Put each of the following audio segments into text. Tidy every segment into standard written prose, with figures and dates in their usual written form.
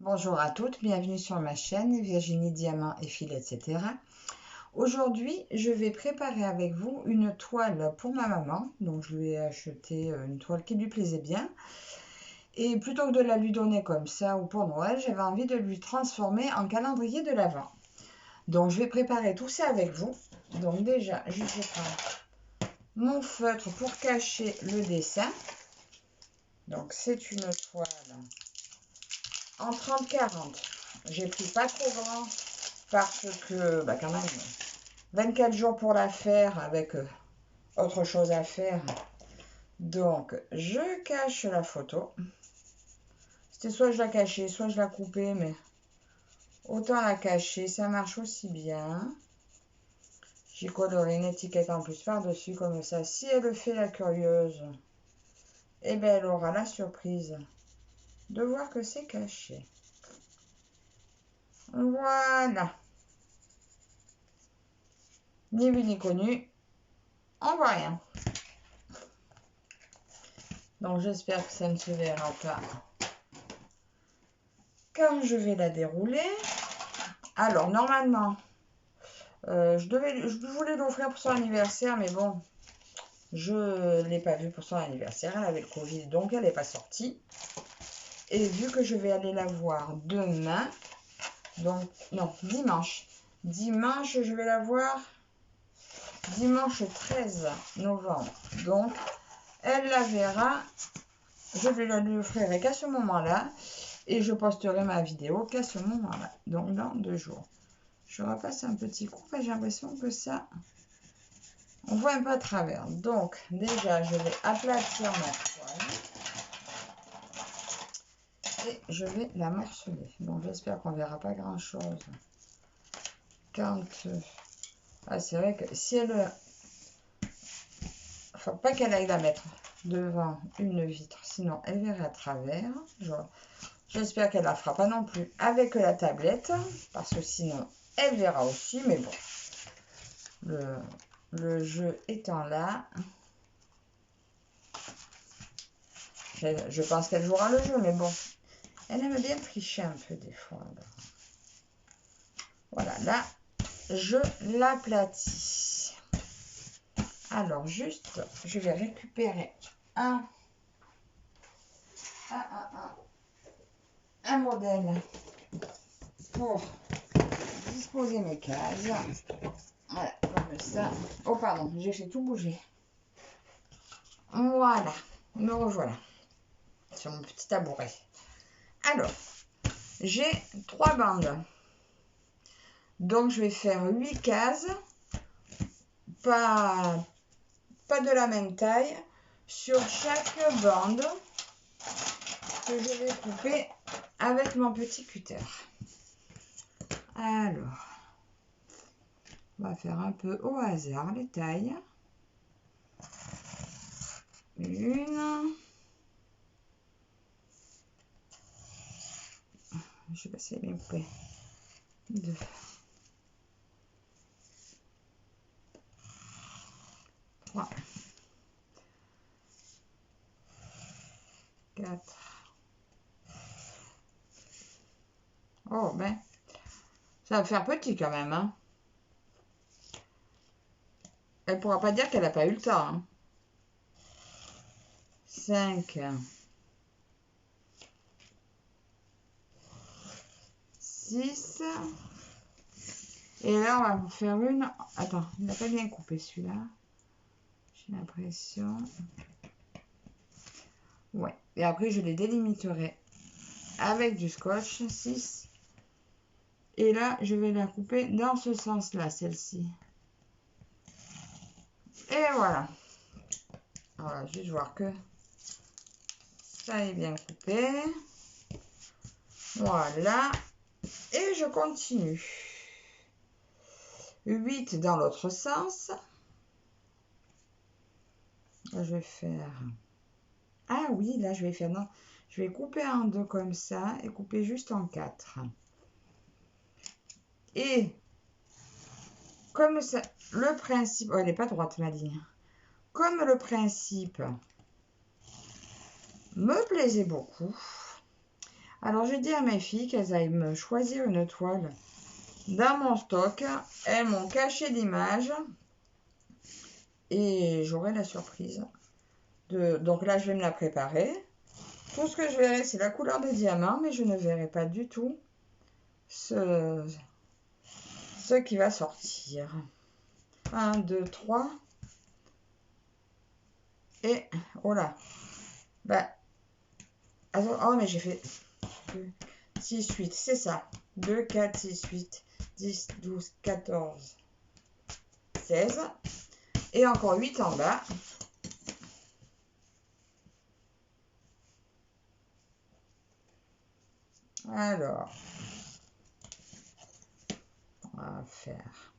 Bonjour à toutes, bienvenue sur ma chaîne Virginie Diamant et fil, etc. Aujourd'hui, je vais préparer avec vous une toile pour ma maman. Donc, je lui ai acheté une toile qui lui plaisait bien. Et plutôt que de la lui donner comme ça ou pour Noël, j'avais envie de lui transformer en calendrier de l'Avent. Donc, je vais préparer tout ça avec vous. Donc, déjà, je vais prendre mon feutre pour cacher le dessin. Donc, c'est une toile en 30-40. J'ai pris pas trop grand parce que, quand même, 24 jours pour la faire avec autre chose à faire. Donc, je cache la photo. C'était soit je la cachais, soit je la coupais, mais autant la cacher, ça marche aussi bien. J'ai coloré une étiquette en plus par-dessus, comme ça. Si elle fait la curieuse, eh bien, elle aura la surprise de voir que c'est caché. Voilà. Ni vu ni connu, on voit rien. Donc, j'espère que ça ne se verra pas quand je vais la dérouler. Alors, normalement, je voulais l'offrir pour son anniversaire, mais bon, je ne l'ai pas vue pour son anniversaire. Elle avait le Covid, donc elle n'est pas sortie. Et vu que je vais aller la voir demain, donc, non, dimanche. Dimanche, je vais la voir dimanche 13 novembre. Donc, elle la verra. Je vais la lui offrir qu'à ce moment-là. Et je posterai ma vidéo qu'à ce moment-là. Donc, dans 2 jours. Je repasse un petit coup, j'ai l'impression que ça, on voit un peu à travers. Donc, déjà, je vais aplatir ma toile. Et je vais la morceler. Bon, j'espère qu'on ne verra pas grand-chose. Quand... c'est vrai que si elle... Faut pas qu'elle aille la mettre devant une vitre, sinon elle verra à travers. J'espère qu'elle la fera pas non plus avec la tablette, parce que sinon elle verra aussi, mais bon. Le jeu étant là, je pense qu'elle jouera le jeu, mais bon, elle aime bien tricher un peu des fois. Alors. Voilà, là, je l'aplatis. Alors, juste, je vais récupérer un modèle pour disposer mes cases. Voilà, comme ça. Oh, pardon, j'ai fait tout bouger. Voilà, me revoilà sur mon petit tabouret. Alors, j'ai 3 bandes. Donc, je vais faire 8 cases, pas de la même taille, sur chaque bande que je vais couper avec mon petit cutter. Alors, on va faire un peu au hasard les tailles. Une. Je sais pas si elle est bien coupée. 2. 3. 4. Oh, ben, ça va faire petit quand même, hein. Elle pourra pas dire qu'elle n'a pas eu le temps, hein. 5. 6. Et là, on va vous faire une... Attends, il n'a pas bien coupé celui-là. J'ai l'impression... Ouais. Et après, je les délimiterai avec du scotch. 6. Et là, je vais la couper dans ce sens-là, celle-ci. Et voilà. On va juste voir que ça est bien coupé. Voilà. Et je continue. 8 dans l'autre sens. Là, je vais faire... Ah oui, là, je vais faire... Non, je vais couper en 2 comme ça et couper juste en 4. Et comme ça, le principe... Oh, elle n'est pas droite, ma ligne. Comme le principe me plaisait beaucoup, Alors, j'ai dit à mes filles qu'elles aillent me choisir une toile dans mon stock. Elles m'ont caché l'image et j'aurai la surprise. Donc là, je vais me la préparer. Tout ce que je verrai, c'est la couleur des diamants, mais je ne verrai pas du tout ce qui va sortir. 1, 2, 3. Et, oh là. Bah, oh, mais j'ai fait 2, 6, 8, c'est ça. 2, 4, 6, 8, 10, 12, 14, 16. Et encore 8 en bas. Alors, on va faire...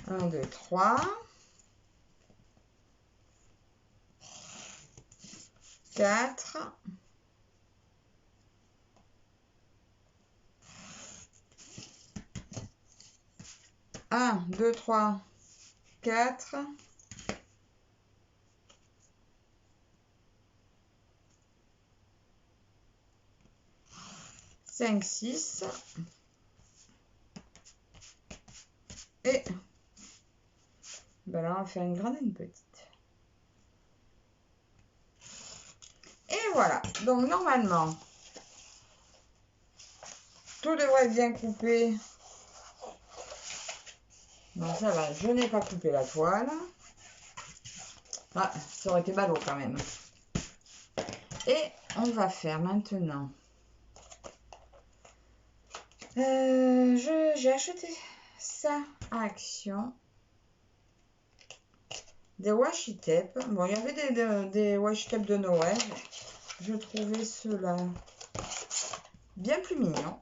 Un, 2, 3. 4. 1, 2, 3, 4. 5, 6. Et ben là, on va faire une grande et une petite. Et voilà. Donc, normalement, tout devrait être bien coupé. Donc, ça va. Je n'ai pas coupé la toile. Ah, ça aurait été ballot quand même. Et on va faire maintenant. J'ai acheté ça à Action. Des washi tape. Bon, il y avait des washi tape de Noël. Je trouvais ceux-là bien plus mignons.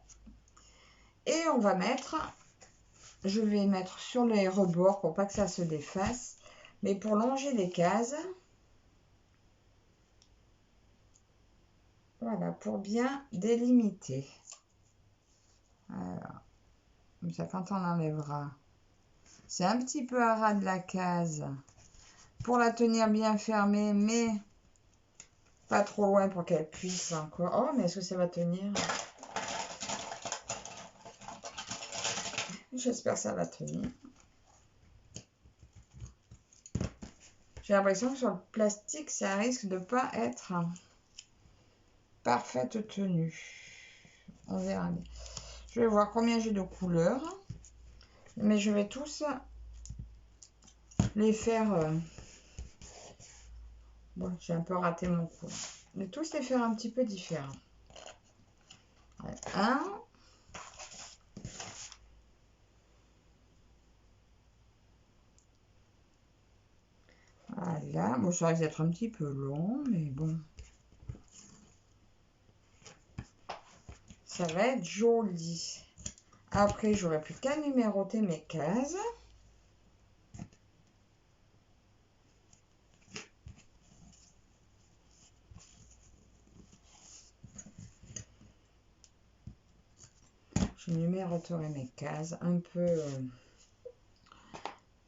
Et on va mettre, je vais mettre sur les rebords pour pas que ça se défasse. Mais pour longer les cases, voilà, pour bien délimiter. Voilà. Comme ça, quand on enlèvera, c'est un petit peu à ras de la case pour la tenir bien fermée, mais pas trop loin pour qu'elle puisse encore. Oh, mais est-ce que ça va tenir? J'espère que ça va tenir. J'ai l'impression que sur le plastique, ça risque de pas être parfaite tenue. On verra bien. Je vais voir combien j'ai de couleurs. Mais je vais tous les faire... Bon, j'ai un peu raté mon coup. Je vais tous les faire un petit peu différents. Ouais, un. Voilà. Bon, ça risque d'être un petit peu long, mais bon. Ça va être joli. Après, j'aurai plus qu'à numéroter mes cases. Je numéroterai mes cases un peu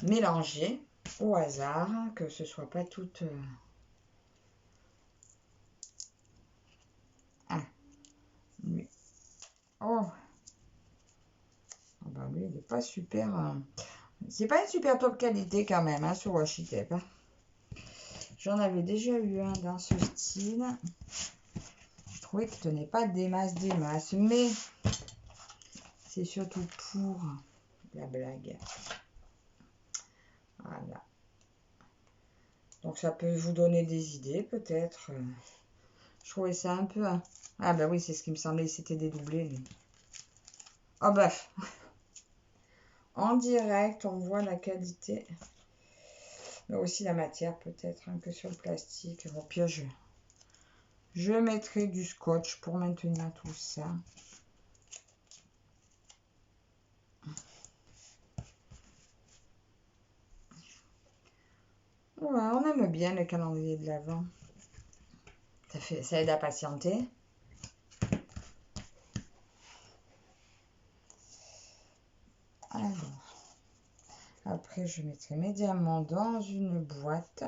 mélangées au hasard, que ce soit pas toutes... Ah, lui. Oh, bah lui, il n'est pas super... C'est pas une super top qualité quand même, hein, sur washi tape. Hein. J'en avais déjà eu un dans ce style. Je trouvais qu'il tenait pas des masses, mais c'est surtout pour la blague. Voilà. Donc ça peut vous donner des idées peut-être. Je trouvais ça un peu... Ah bah oui, c'est ce qui me semblait, c'était dédoublé. Oh bah, en direct, on voit la qualité. Mais aussi la matière peut-être, hein, que sur le plastique. Au pire, je mettrai du scotch pour maintenir tout ça. Ouais, on aime bien le calendrier de l'Avent. Ça aide à patienter. Après, je mettrai mes diamants dans une boîte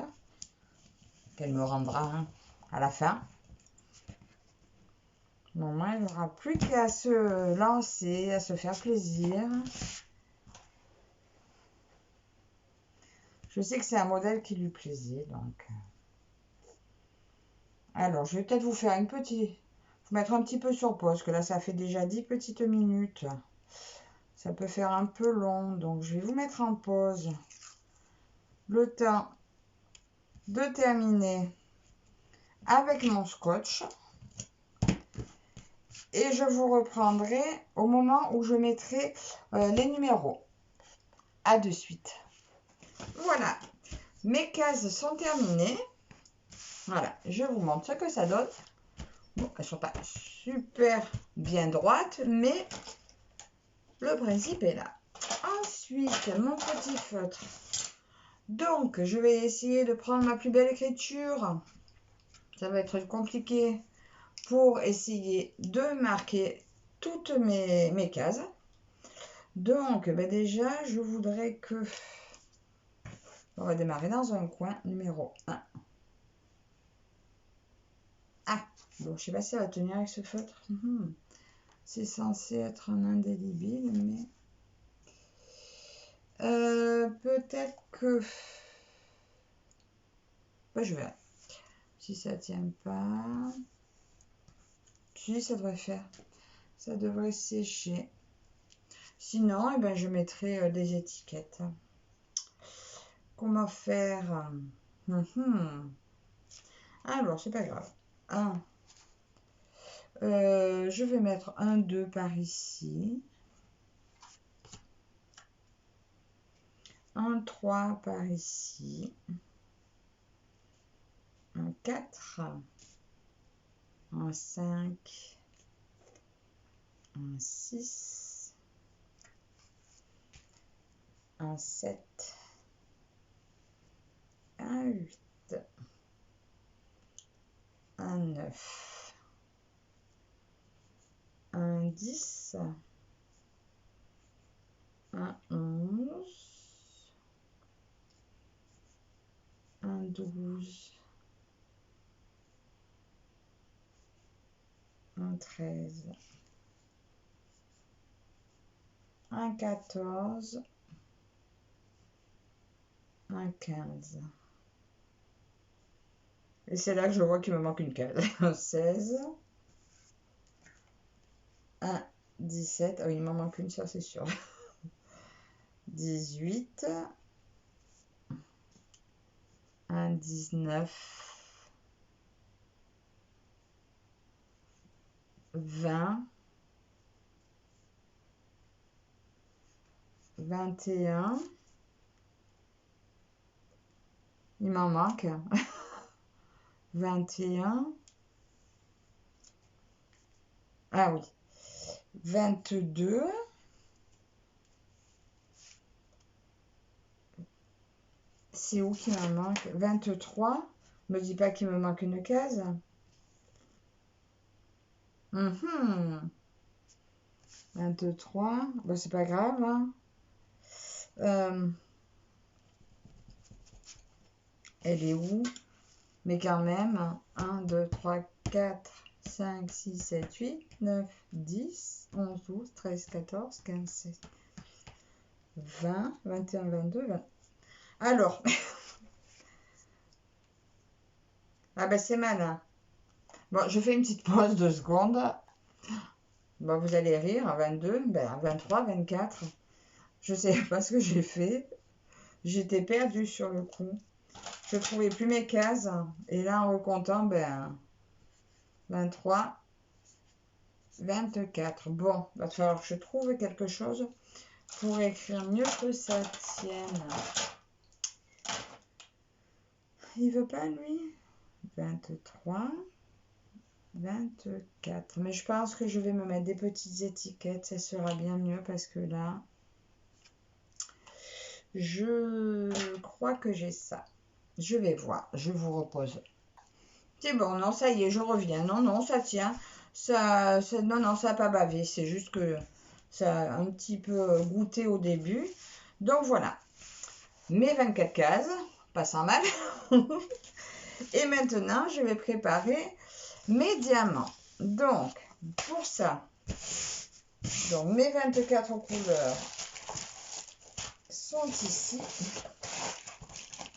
qu'elle me rendra hein, à la fin. Maman, il n'y aura plus qu'à se lancer, à se faire plaisir. Je sais que c'est un modèle qui lui plaisait, donc. Alors, je vais peut-être vous faire vous mettre un petit peu sur pause, parce que là, ça fait déjà 10 petites minutes. Ça peut faire un peu long, donc je vais vous mettre en pause. Le temps de terminer avec mon scotch. Et je vous reprendrai au moment où je mettrai les numéros. À de suite. Voilà, mes cases sont terminées. Voilà, je vous montre ce que ça donne. Bon, elles ne sont pas super bien droites, mais le principe est là. Ensuite, mon petit feutre. Donc, je vais essayer de prendre ma plus belle écriture. Ça va être compliqué pour essayer de marquer toutes mes cases. Donc, ben déjà, je voudrais que... On va démarrer dans un coin numéro 1. Ah, bon, je ne sais pas si ça va tenir avec ce feutre. C'est censé être un indélébile, mais... peut-être que... Ben, je verrai. Si ça tient pas... Si, ça devrait faire. Ça devrait sécher. Sinon, eh ben, je mettrai des étiquettes. Comment faire? Alors, c'est pas grave. Je vais mettre un 2 par ici. Un 3 par ici. Un 4. Un 5. Un 6. Un 7. Un 8. Un 9. Un 10. Un 11. Un 12. Un 13. Un 14. Un 15. Et c'est là que je vois qu'il me manque une case. Un 16. Un 17. Ah oui, il m'en manque une, ça c'est sûr. 18. Un 19. 20. 21. Il m'en manque. 21. Ah oui. 22. C'est où qu'il m'en manque? 23. Me dis pas qu'il me manque une case. 23. Bon, c'est pas grave. Hein. Elle est où? Mais quand même. 1, 2, 3, 4, 5, 6, 7, 8, 9, 10, 11, 12, 13, 14, 15, 16, 20, 21, 22, 20. Alors. Ah ben c'est malin. Bon, je fais une petite pause de secondes. Bon, vous allez rire. 22, ben 23, 24. Je sais pas ce que j'ai fait. J'étais perdue sur le coup. Je trouvais plus mes cases. Et là, en recomptant, ben 23, 24. Bon, il va falloir que je trouve quelque chose pour écrire mieux que ça tienne. Il veut pas, lui? 23, 24. Mais je pense que je vais me mettre des petites étiquettes. Ça sera bien mieux parce que là, je crois que j'ai ça. Je vais voir. Je vous repose. C'est bon, non, ça y est, je reviens. Non, non, ça tient. Non, non, ça n'a pas bavé. C'est juste que ça a un petit peu goûté au début. Donc voilà. mes 24 cases, pas sans mal. Et maintenant, je vais préparer mes diamants. Donc, pour ça, donc mes 24 couleurs sont ici.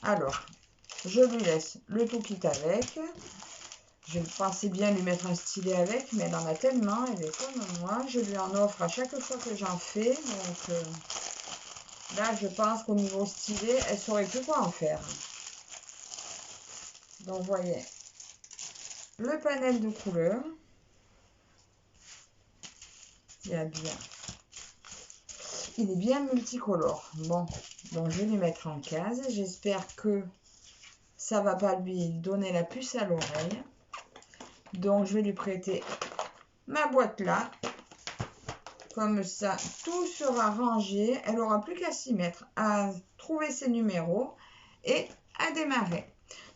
Alors, je lui laisse le tout kit avec. Je pensais bien lui mettre un stylet avec, mais elle en a tellement, elle est comme moi. Je lui en offre à chaque fois que j'en fais. Donc là, je pense qu'au niveau stylet, elle saurait plus quoi en faire. Donc, vous voyez, le panel de couleurs. Il est bien multicolore. Bon, donc je vais lui mettre en case. J'espère que ça va pas lui donner la puce à l'oreille. Donc, je vais lui prêter ma boîte là. Comme ça, tout sera rangé. Elle n'aura plus qu'à s'y mettre, à trouver ses numéros et à démarrer.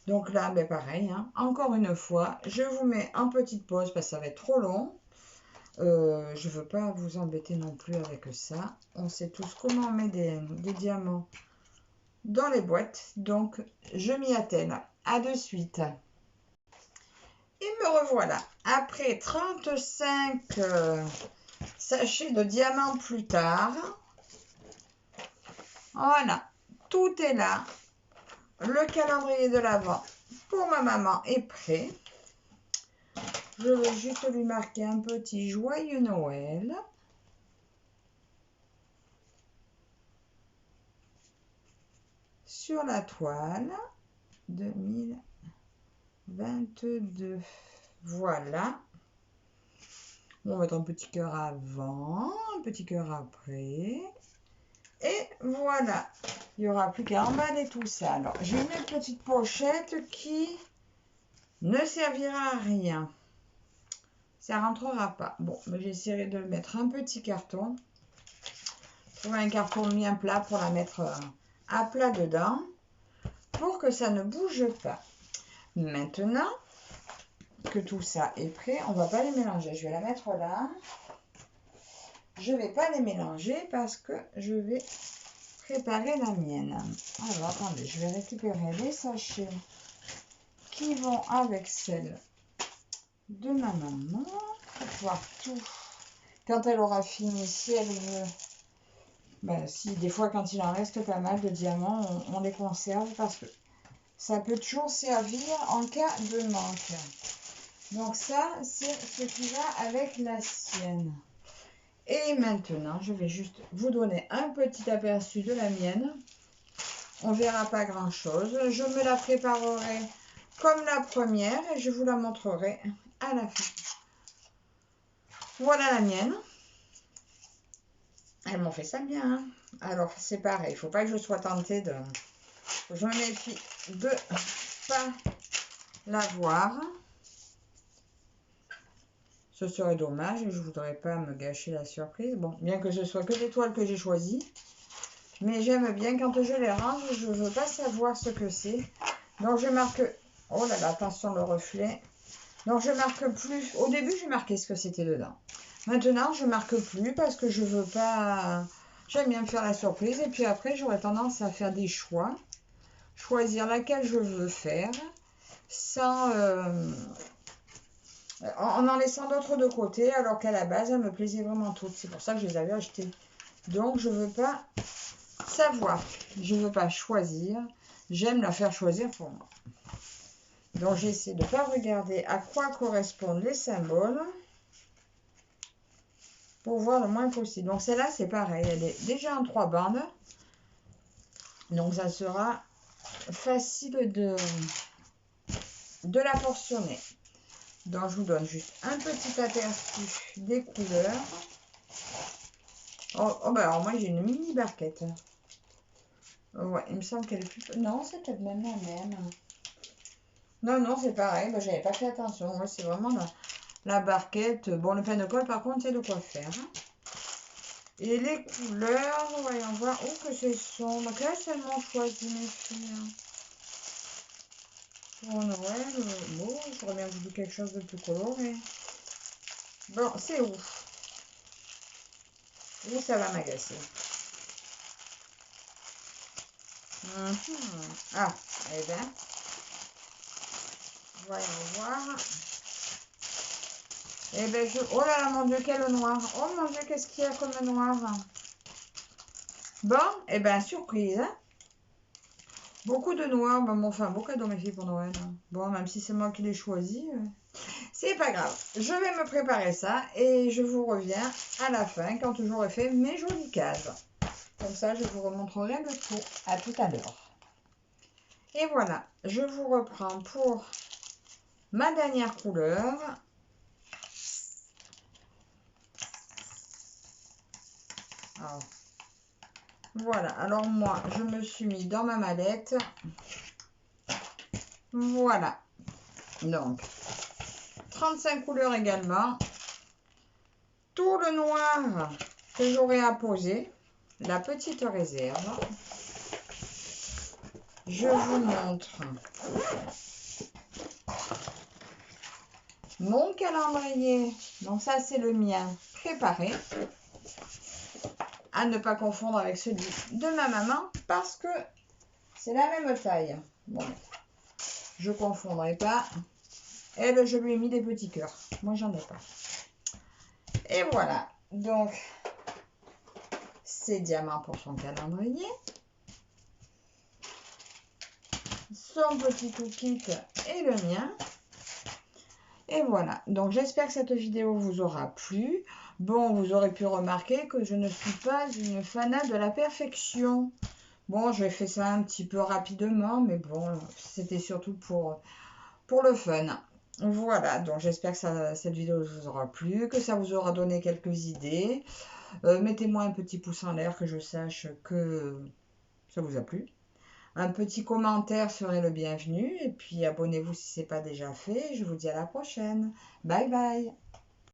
Donc là, ben pareil, hein, encore une fois, je vous mets en petite pause parce que ça va être trop long. Je ne veux pas vous embêter non plus avec ça. On sait tous comment on met des diamants dans les boîtes. Donc, je m'y attelle. À de suite. Et me revoilà. Après 35 sachets de diamants plus tard. Voilà, tout est là. Le calendrier de l'Avent pour ma maman est prêt. Je vais juste lui marquer un petit joyeux Noël. Sur la toile 2022. Voilà. On va mettre un petit cœur avant, un petit cœur après. Et voilà. Il n'y aura plus qu'à emballer tout ça. Alors, j'ai une petite pochette qui ne servira à rien. Ça rentrera pas. Bon, j'essaierai de mettre un petit carton. Trouver un carton bien plat pour la mettre à plat dedans. Pour que ça ne bouge pas. Maintenant que tout ça est prêt, on va pas les mélanger. Je vais la mettre là. Je vais pas les mélanger parce que je vais préparer la mienne. Alors, attendez, je vais récupérer les sachets qui vont avec celle de ma maman. Pour voir tout. Quand elle aura fini, si elle veut. Ben, si, des fois, quand il en reste pas mal de diamants, on les conserve parce que ça peut toujours servir en cas de manque. Donc ça, c'est ce qui va avec la sienne. Et maintenant, je vais juste vous donner un petit aperçu de la mienne. On verra pas grand-chose. Je me la préparerai comme la première et je vous la montrerai à la fin. Voilà la mienne. Elles m'ont fait ça bien. Hein. Alors, c'est pareil. Il ne faut pas que je sois tentée de... Je me méfie de pas la voir. Ce serait dommage et je ne voudrais pas me gâcher la surprise. Bon, bien que ce soit que des toiles que j'ai choisies. Mais j'aime bien quand je les range, je ne veux pas savoir ce que c'est. Donc je marque... Oh là là, attention le reflet. Donc je marque plus... Au début, j'ai marqué ce que c'était dedans. Maintenant, je marque plus parce que je veux pas... J'aime bien me faire la surprise. Et puis après, j'aurais tendance à faire des choix. Choisir laquelle je veux faire. Sans... en laissant d'autres de côté. Alors qu'à la base, elles me plaisaient vraiment toutes. C'est pour ça que je les avais achetées. Donc, je veux pas savoir. Je veux pas choisir. J'aime la faire choisir pour moi. Donc, j'essaie de ne pas regarder à quoi correspondent les symboles. Pour voir le moins possible. Donc celle-là, c'est pareil. Elle est déjà en 3 bandes. Donc ça sera facile de la portionner. Donc je vous donne juste un petit aperçu des couleurs. Oh ben alors moi j'ai une mini barquette. Ouais, il me semble qu'elle est plus... Non, c'est peut-être même la même. Non, c'est pareil. Ben, j'avais pas fait attention. Ouais, c'est vraiment la barquette. Bon, le pain de colle, par contre, il y a de quoi faire. Et les couleurs, voyons voir où que ce sont. Donc là, seulement choisi mes filles. Pour Noël, bon, j'aurais bien voulu quelque chose de plus coloré. Bon, c'est où? Où ça va m'agacer? Ah, eh bien, voyons voir. Eh bien, oh là là, mon Dieu, quel noir. Oh mon Dieu, qu'est-ce qu'il y a comme noir. Bon, eh bien, surprise, hein. Beaucoup de noirs, bon, enfin, beau cadeau, mes filles, pour Noël. Bon, même si c'est moi qui l'ai choisi, c'est pas grave. Je vais me préparer ça et je vous reviens à la fin quand j'aurai fait mes jolies cases. Comme ça, je vous remontrerai le tout. À tout à l'heure. Et voilà, je vous reprends pour ma dernière couleur. Alors, voilà, alors moi, je me suis mis dans ma mallette. Voilà. Donc, 35 couleurs également. Tout le noir que j'aurai à poser. La petite réserve. Je vous montre mon calendrier. Donc ça, c'est le mien préparé. À ne pas confondre avec celui de ma maman parce que c'est la même taille. Bon, je ne confondrai pas. Elle, je lui ai mis des petits cœurs. Moi, j'en ai pas. Et voilà. Donc, c'est diamant pour son calendrier. Son petit cookie et le mien. Et voilà. Donc, j'espère que cette vidéo vous aura plu. Bon, vous aurez pu remarquer que je ne suis pas une fanat de la perfection. Bon, j'ai fait ça un petit peu rapidement, mais bon, c'était surtout pour le fun. Voilà, donc j'espère que cette vidéo vous aura plu, que ça vous aura donné quelques idées. Mettez-moi un petit pouce en l'air que je sache que ça vous a plu. Un petit commentaire serait le bienvenu. Et puis abonnez-vous si ce n'est pas déjà fait. Je vous dis à la prochaine. Bye bye.